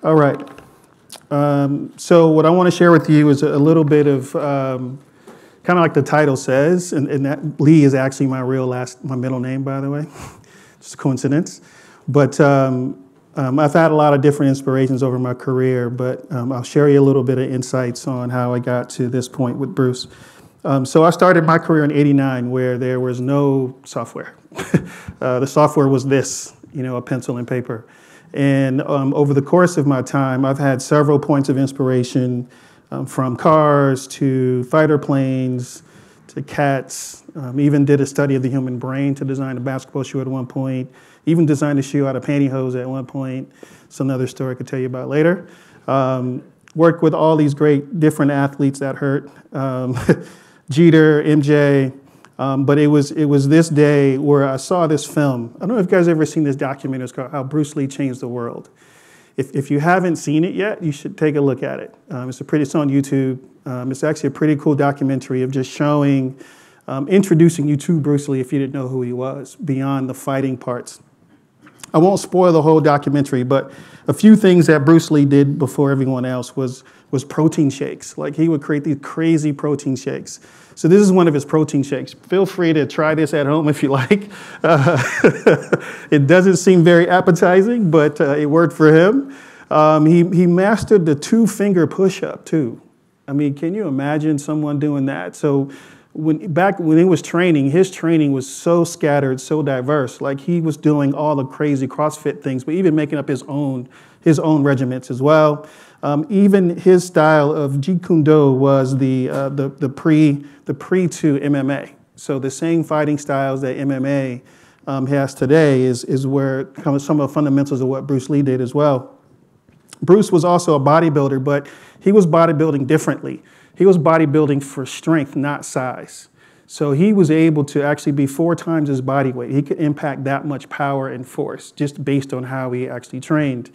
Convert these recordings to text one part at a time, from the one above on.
All right. So what I want to share with you is a little bit of kind of like the title says, and that Lee is actually my middle name, by the way. Just a coincidence. But I've had a lot of different inspirations over my career, but I'll share you a little bit of insights on how I got to this point with Bruce. So I started my career in '89 where there was no software. The software was this, a pencil and paper. And over the course of my time, I've had several points of inspiration, from cars to fighter planes to cats. Even did a study of the human brain to design a basketball shoe at one point. Even designed a shoe out of pantyhose at one point. It's another story I could tell you about later. Worked with all these great different athletes that hurt. Jeter, MJ. But it was this day where I saw this film. I don't know if you guys ever seen this documentary. It's called How Bruce Lee Changed the World. If you haven't seen it yet, you should take a look at it. It's on YouTube. It's actually a pretty cool documentary of just showing, introducing you to Bruce Lee if you didn't know who he was, beyond the fighting parts. I won't spoil the whole documentary, but a few things that Bruce Lee did before everyone else was protein shakes. Like he would create these crazy protein shakes. So this is one of his protein shakes. Feel free to try this at home if you like. It doesn't seem very appetizing, but it worked for him. He mastered the 2-finger push-up too. I mean, can you imagine someone doing that? So back when he was training, his training was so scattered, so diverse. Like he was doing all the crazy CrossFit things, but even making up his own regiments as well. Even his style of Jeet Kune Do was the pre to MMA. So the same fighting styles that MMA has today is where some of the fundamentals of what Bruce Lee did as well. Bruce was also a bodybuilder, but he was bodybuilding differently. He was bodybuilding for strength, not size. So he was able to actually be 4 times his body weight. He could impact that much power and force just based on how he actually trained.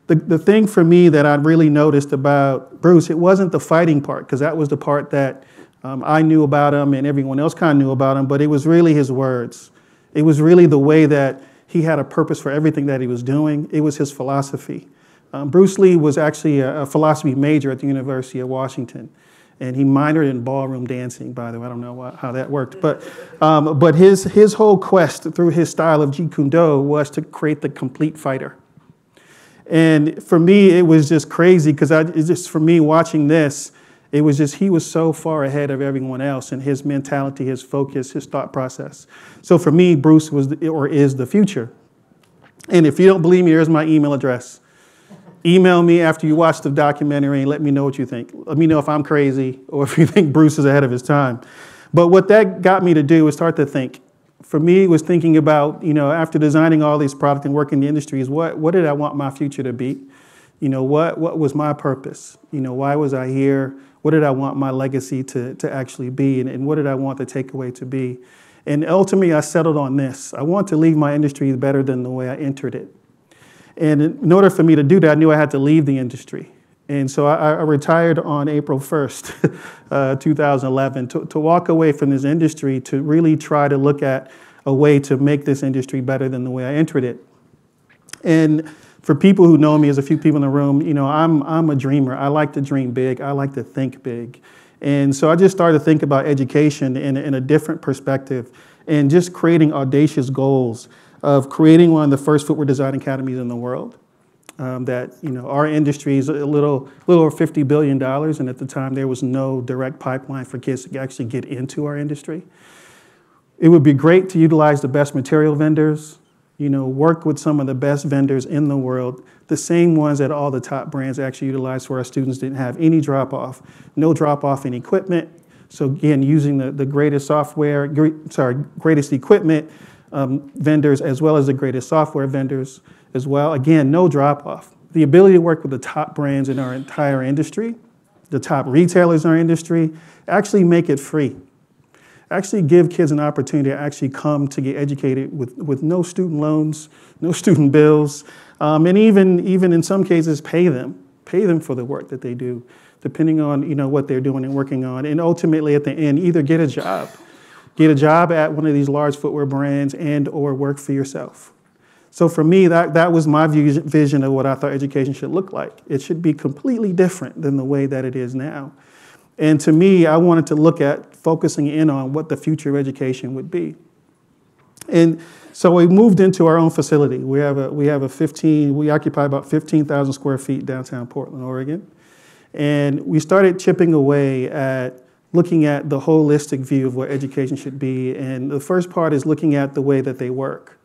The thing for me that I really noticed about Bruce, it wasn't the fighting part, because that was the part that I knew about him and everyone else kind of knew about him, but it was really his words. It was really the way that he had a purpose for everything that he was doing. It was his philosophy. Bruce Lee was actually a philosophy major at the University of Washington, and he minored in ballroom dancing, by the way. I don't know how that worked, but his whole quest through his style of Jeet Kune Do was to create the complete fighter. And for me, it was just crazy because for me watching this, it was just, he was so far ahead of everyone else in his mentality, his focus, his thought process. So for me, Bruce is the future. And if you don't believe me, here's my email address. Email me after you watch the documentary and let me know what you think. Let me know if I'm crazy or if you think Bruce is ahead of his time. But what that got me to do was start to think. For me, it was thinking about, after designing all these products and working in the industry, is what did I want my future to be? What was my purpose? Why was I here? What did I want my legacy to actually be? And what did I want the takeaway to be? And ultimately, I settled on this. I want to leave my industry better than the way I entered it. And in order for me to do that, I knew I had to leave the industry. And so I retired on April 1st, 2011, to walk away from this industry, to really try to look at a way to make this industry better than the way I entered it. And for people who know me, there's a few people in the room, I'm a dreamer. I like to dream big. I like to think big. And so I just started to think about education in a different perspective and just creating audacious goals of creating one of the first footwear design academies in the world. Our industry is a little over $50 billion, and at the time there was no direct pipeline for kids to actually get into our industry. It would be great to utilize the best material vendors, work with some of the best vendors in the world, the same ones that all the top brands actually utilize, so our students didn't have any drop-off, no drop-off in equipment. So again, using the greatest greatest equipment vendors as well as the greatest software vendors as well. Again, no drop-off. The ability to work with the top brands in our entire industry, the top retailers in our industry, actually make it free. Actually give kids an opportunity to actually come to get educated with no student loans, no student bills, and even in some cases pay them for the work that they do, depending on what they're doing and working on. And ultimately at the end, either get a job at one of these large footwear brands and or work for yourself. So for me, that was my vision of what I thought education should look like. It should be completely different than the way that it is now. And to me, I wanted to look at focusing in on what the future of education would be. And so we moved into our own facility. We occupy about 15,000 square feet downtown Portland, Oregon. And we started chipping away at looking at the holistic view of what education should be. And the first part is looking at the way that they work.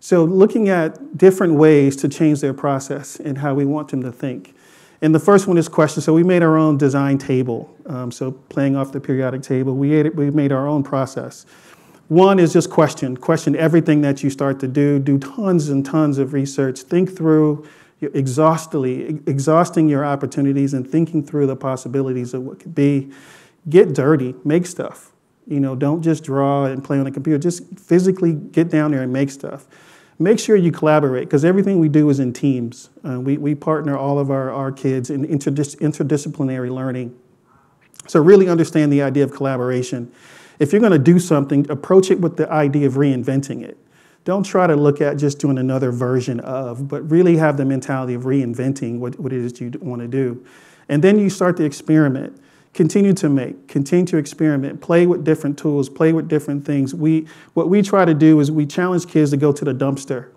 So looking at different ways to change their process and how we want them to think. And the first one is question. So we made our own design table. So playing off the periodic table, we made our own process. One is just question. Question everything that you start to do. Do tons and tons of research. Think through exhausting your opportunities and thinking through the possibilities of what could be. Get dirty. Make stuff. You know, don't just draw and play on a computer. Just physically get down there and make stuff. Make sure you collaborate, because everything we do is in teams. We partner all of our kids in interdisciplinary learning. So really understand the idea of collaboration. If you're going to do something, approach it with the idea of reinventing it. Don't try to look at just doing another version of, but really have the mentality of reinventing what it is you want to do. And then you start to experiment. Continue to make, continue to experiment, play with different tools, play with different things. What we try to do is we challenge kids to go to the dumpster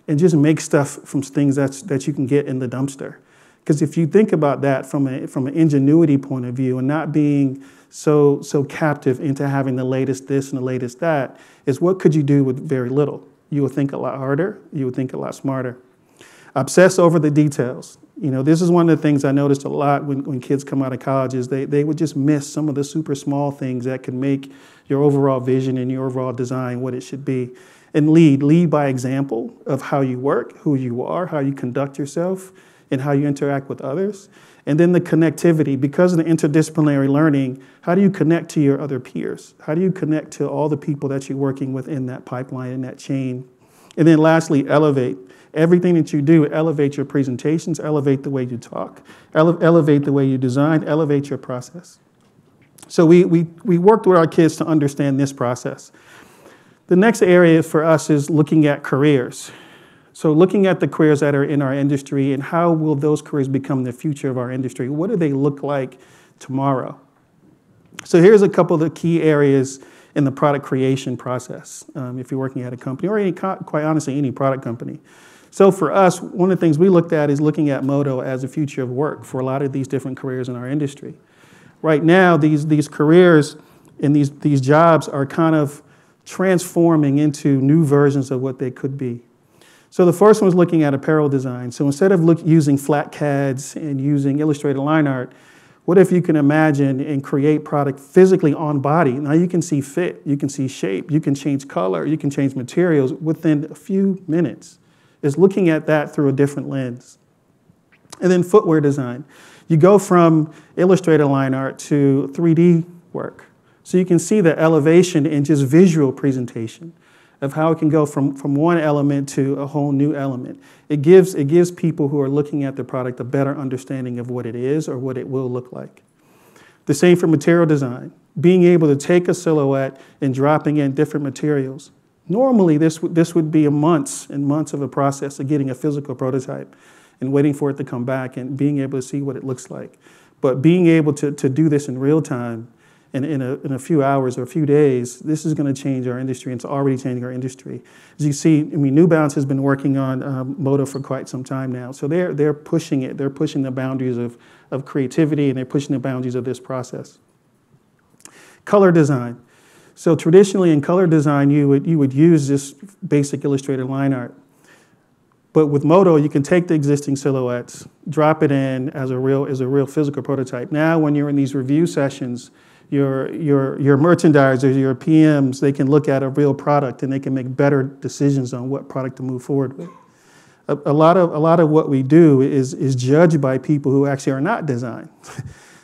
and just make stuff from things that you can get in the dumpster. Because if you think about that from an ingenuity point of view and not being so captive into having the latest this and the latest that, is what could you do with very little? You would think a lot harder, you would think a lot smarter. Obsess over the details. You know, this is one of the things I noticed a lot when kids come out of college is they would just miss some of the super small things that can make your overall vision and your overall design what it should be. And lead by example of how you work, who you are, how you conduct yourself, and how you interact with others. And then the connectivity, because of the interdisciplinary learning, how do you connect to your other peers? How do you connect to all the people that you're working with in that pipeline, in that chain? And then lastly, elevate. Everything that you do, elevate your presentations, elevate the way you talk, elevate the way you design, elevate your process. So we worked with our kids to understand this process. The next area for us is looking at careers. So looking at the careers that are in our industry and how will those careers become the future of our industry? What do they look like tomorrow? So here's a couple of the key areas in the product creation process, if you're working at a company, or quite honestly, any product company. So for us, one of the things we looked at is looking at Modo as a future of work for a lot of these different careers in our industry. Right now, these careers and these jobs are kind of transforming into new versions of what they could be. So the first one is looking at apparel design. So instead of using flat CADs and using illustrated line art, what if you can imagine and create product physically on body? Now you can see fit, you can see shape, you can change color, you can change materials within a few minutes. Is looking at that through a different lens. And then footwear design. You go from illustrated line art to 3D work. So you can see the elevation in just visual presentation of how it can go from one element to a whole new element. It gives people who are looking at the product a better understanding of what it is or what it will look like. The same for material design. Being able to take a silhouette and dropping in different materials. Normally, this would be months and months of a process of getting a physical prototype and waiting for it to come back and being able to see what it looks like. But being able to do this in real time in a few hours or a few days, this is going to change our industry, and it's already changing our industry. As you see, I mean, New Balance has been working on Modo for quite some time now. So they're pushing it. They're pushing the boundaries of creativity, and they're pushing the boundaries of this process. Color design. So traditionally in color design, you would use this basic illustrated line art. But with Modo, you can take the existing silhouettes, drop it in as a real physical prototype. Now, when you're in these review sessions, your merchandisers, your PMs, they can look at a real product and they can make better decisions on what product to move forward with. A lot of what we do is judged by people who actually are not design.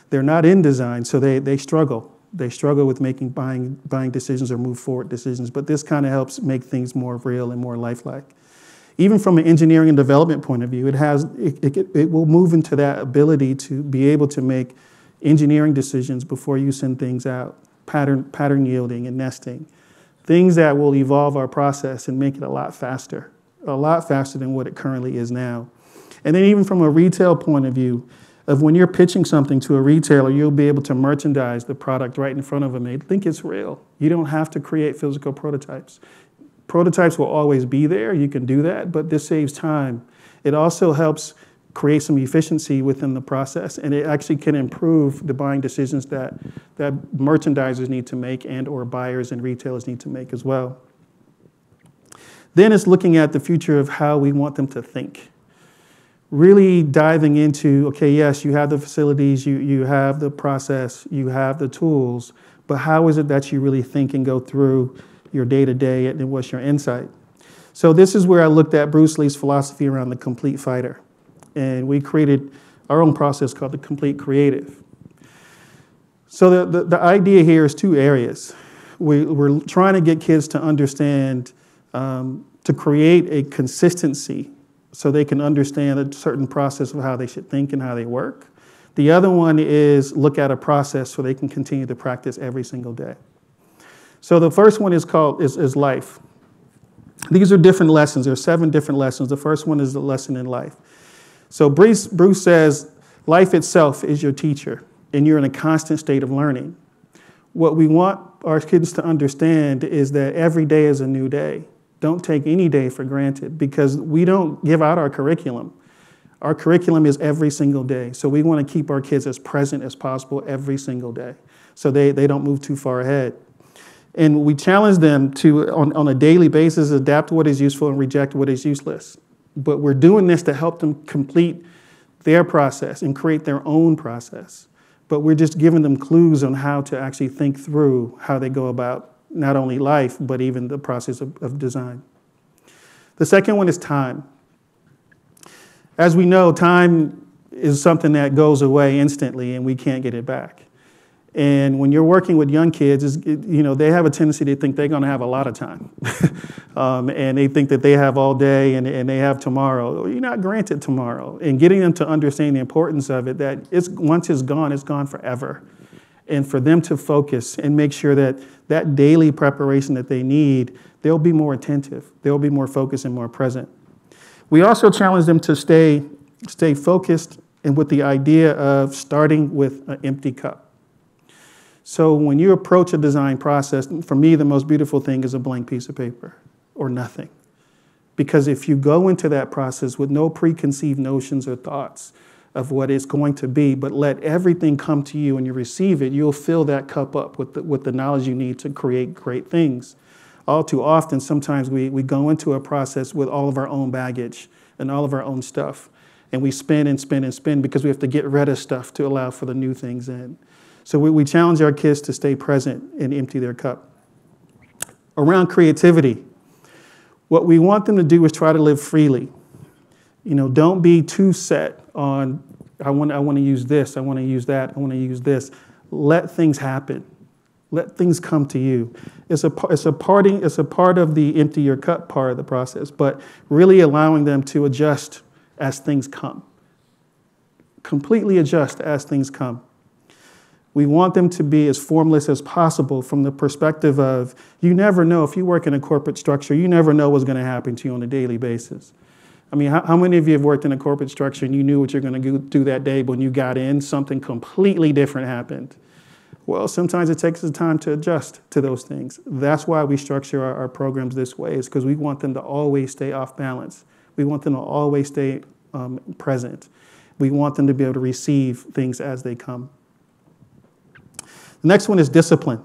They're not in design, so they struggle. They struggle with making buying decisions or move forward decisions, but this kind of helps make things more real and more lifelike. Even from an engineering and development point of view, it will move into that ability to be able to make engineering decisions before you send things out, pattern yielding and nesting, things that will evolve our process and make it a lot faster a lot faster than what it currently is now. And then even from a retail point of view, of when you're pitching something to a retailer, you'll be able to merchandise the product right in front of them. They think it's real. You don't have to create physical prototypes. Prototypes will always be there. You can do that, but this saves time. It also helps create some efficiency within the process, and it actually can improve the buying decisions that merchandisers need to make and or buyers and retailers need to make as well. Then it's looking at the future of how we want them to think. Really diving into, okay, yes, you have the facilities, you have the process, you have the tools, but how is it that you really think and go through your day-to-day and what's your insight? So this is where I looked at Bruce Lee's philosophy around the complete fighter. And we created our own process called the Complete Creative. So the idea here is two areas. We're trying to get kids to understand, to create a consistency so they can understand a certain process of how they should think and how they work. The other one is look at a process so they can continue to practice every single day. So the first one is called is life. These are different lessons. There are 7 different lessons. The first one is the lesson in life. So Bruce says, life itself is your teacher, and you're in a constant state of learning. What we want our kids to understand is that every day is a new day. Don't take any day for granted, because we don't give out our curriculum. Our curriculum is every single day. So we want to keep our kids as present as possible every single day so they don't move too far ahead. And we challenge them to, on a daily basis, adapt what is useful and reject what is useless. But we're doing this to help them complete their process and create their own process. But we're just giving them clues on how to actually think through how they go about not only life, but even the process of design. The second one is time. As we know, time is something that goes away instantly and we can't get it back. And when you're working with young kids, they have a tendency to think they're going to have a lot of time. And they think that they have all day and they have tomorrow. You're not granted tomorrow. And getting them to understand the importance of it, that once it's gone forever. And for them to focus and make sure that that daily preparation that they need, they'll be more attentive. They'll be more focused and more present. We also challenge them to stay focused and with the idea of starting with an empty cup. So when you approach a design process, for me, the most beautiful thing is a blank piece of paper or nothing. Because if you go into that process with no preconceived notions or thoughts of what it's going to be, but let everything come to you and you receive it, you'll fill that cup up with the knowledge you need to create great things. All too often, sometimes we go into a process with all of our own baggage and all of our own stuff. And we spin and spin and spin because we have to get rid of stuff to allow for the new things in. So we challenge our kids to stay present and empty their cup. Around creativity, what we want them to do is try to live freely. Don't be too set on, I want to use this, I want to use that, I want to use this. Let things happen. Let things come to you. It's a part of the empty your cup part of the process, but really allowing them to adjust as things come. Completely adjust as things come. We want them to be as formless as possible from the perspective of, you never know, if you work in a corporate structure, you never know what's going to happen to you on a daily basis. I mean, how many of you have worked in a corporate structure and you knew what you're going to do that day, but when you got in, something completely different happened? Well, sometimes it takes us time to adjust to those things. That's why we structure our programs this way, is because we want them to always stay off balance. We want them to always stay present. We want them to be able to receive things as they come. The next one is discipline.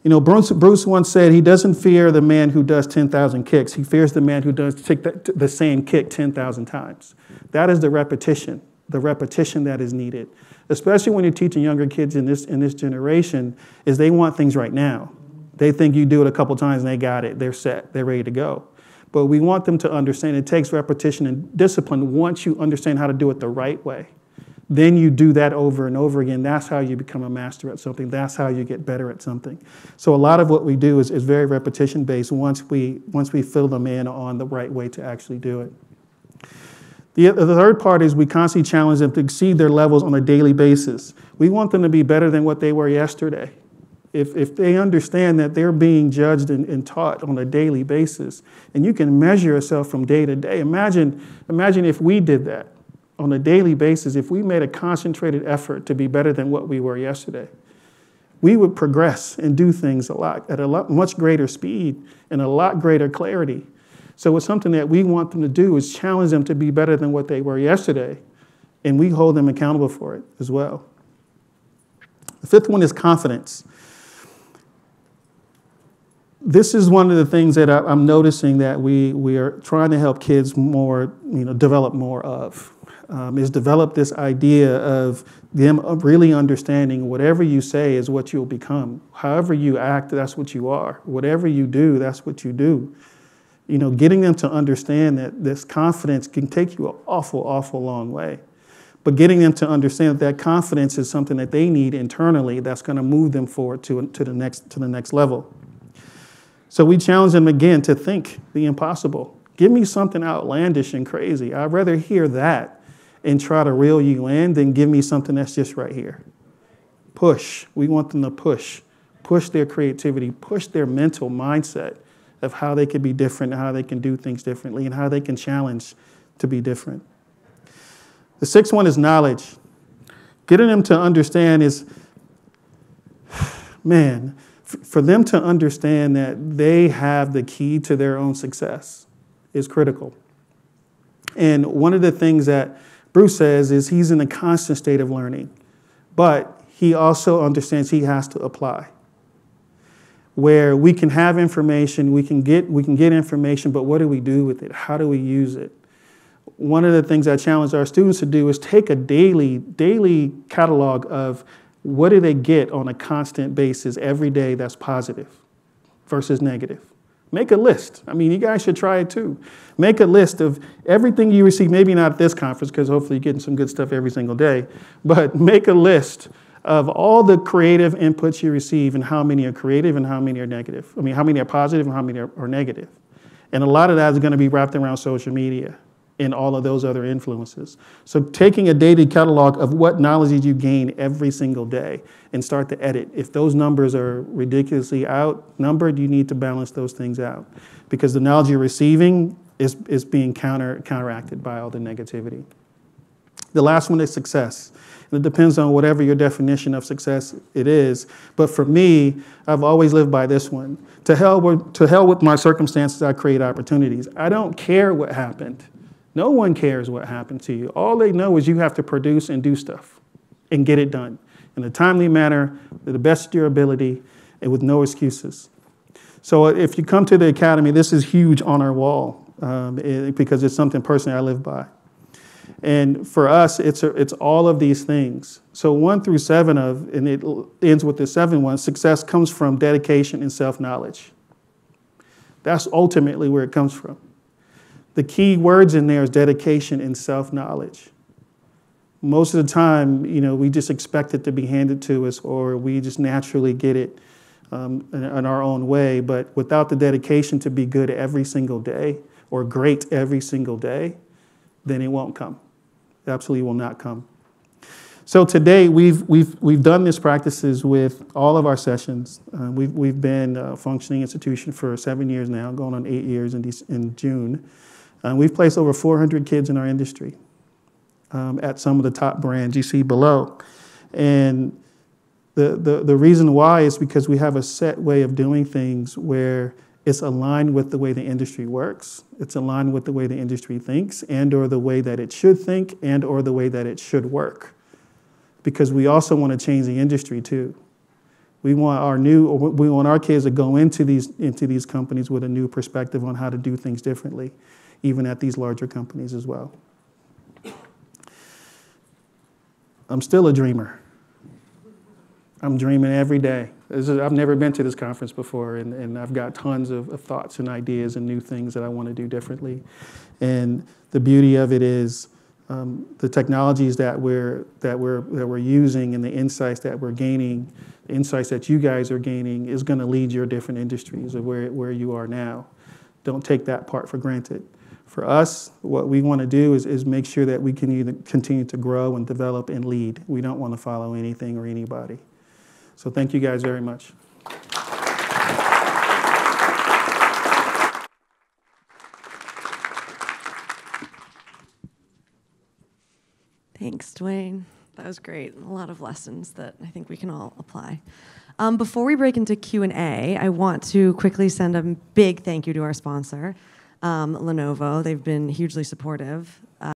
Bruce once said he doesn't fear the man who does 10,000 kicks. He fears the man who does take the same kick 10,000 times. That is the repetition that is needed. Especially when you're teaching younger kids in this generation, is they want things right now. They think you do it a couple times and they got it. They're set. They're ready to go. But we want them to understand it takes repetition and discipline. Once you understand how to do it the right way, then you do that over and over again. That's how you become a master at something. That's how you get better at something. So a lot of what we do is very repetition based once we fill them in on the right way to actually do it. The third part is we constantly challenge them to exceed their levels on a daily basis. We want them to be better than what they were yesterday. If they understand that they're being judged and taught on a daily basis, and you can measure yourself from day to day. Imagine if we did that on a daily basis, if we made a concentrated effort to be better than what we were yesterday. We would progress and do things at a much greater speed and a lot greater clarity. So it's something that we want them to do is challenge them to be better than what they were yesterday, and we hold them accountable for it as well. The fifth one is confidence. This is one of the things that I'm noticing that we are trying to help kids more, develop more of, is develop this idea of them really understanding whatever you say is what you'll become. However you act, that's what you are. Whatever you do, that's what you do. Getting them to understand that this confidence can take you an awful, awful long way. But getting them to understand that confidence is something that they need internally that's going to move them forward to the next level. So we challenge them again to think the impossible. Give me something outlandish and crazy. I'd rather hear that and try to reel you in than give me something that's just right here. Push. We want them to push. Push their creativity. Push their mental mindset of how they can be different, and how they can do things differently, and how they can challenge to be different. The sixth one is knowledge. Getting them to understand is, for them to understand that they have the key to their own success is critical. And one of the things that Bruce says is he's in a constant state of learning, but he also understands he has to apply. Where we can have information, we can get information, but what do we do with it? How do we use it? One of the things I challenge our students to do is take a daily catalog of what do they get on a constant basis every day that's positive versus negative. Make a list. You guys should try it too. Make a list of everything you receive, maybe not at this conference because hopefully you're getting some good stuff every single day, but make a list of all the creative inputs you receive and how many are creative and how many are negative. How many are positive and how many are negative. And a lot of that is going to be wrapped around social media and all of those other influences. So taking a daily catalog of what knowledge did you gain every single day and start to edit. If those numbers are ridiculously outnumbered, you need to balance those things out because the knowledge you're receiving is being counteracted by all the negativity. The last one is success. And it depends on whatever your definition of success it is. But for me, I've always lived by this one. To hell with my circumstances, I create opportunities. I don't care what happened. No one cares what happened to you. All they know is you have to produce and do stuff and get it done in a timely manner, to the best of your ability, and with no excuses. So if you come to the academy, this is huge on our wall because it's something personally I live by. And for us, it's all of these things. So 1 through 7 and it ends with the 7th one, success comes from dedication and self-knowledge. That's ultimately where it comes from. The key words in there is dedication and self-knowledge. Most of the time, we just expect it to be handed to us or we just naturally get it in our own way. But without the dedication to be good every single day or great every single day, then it won't come. It absolutely will not come. So today we've done these practices with all of our sessions. We've been a functioning institution for 7 years now, going on 8 years in June. We've placed over 400 kids in our industry at some of the top brands you see below. And the reason why is because we have a set way of doing things where it's aligned with the way the industry works. It's aligned with the way the industry thinks and or the way that it should think and or the way that it should work. Because we also want to change the industry too. We want our kids to go into these companies with a new perspective on how to do things differently, even at these larger companies as well. I'm still a dreamer. I'm dreaming every day. I've never been to this conference before, and I've got tons of thoughts and ideas and new things that I want to do differently. And the beauty of it is the technologies that we're using and the insights that we're gaining, the insights that you guys are gaining is going to lead your different industries of where you are now. Don't take that part for granted. For us, what we want to do is make sure that we can continue to grow and develop and lead. We don't want to follow anything or anybody. So thank you guys very much. Thanks, Dwayne. That was great. A lot of lessons that I think we can all apply. Before we break into Q&A, I want to quickly send a big thank you to our sponsor, Lenovo. They've been hugely supportive.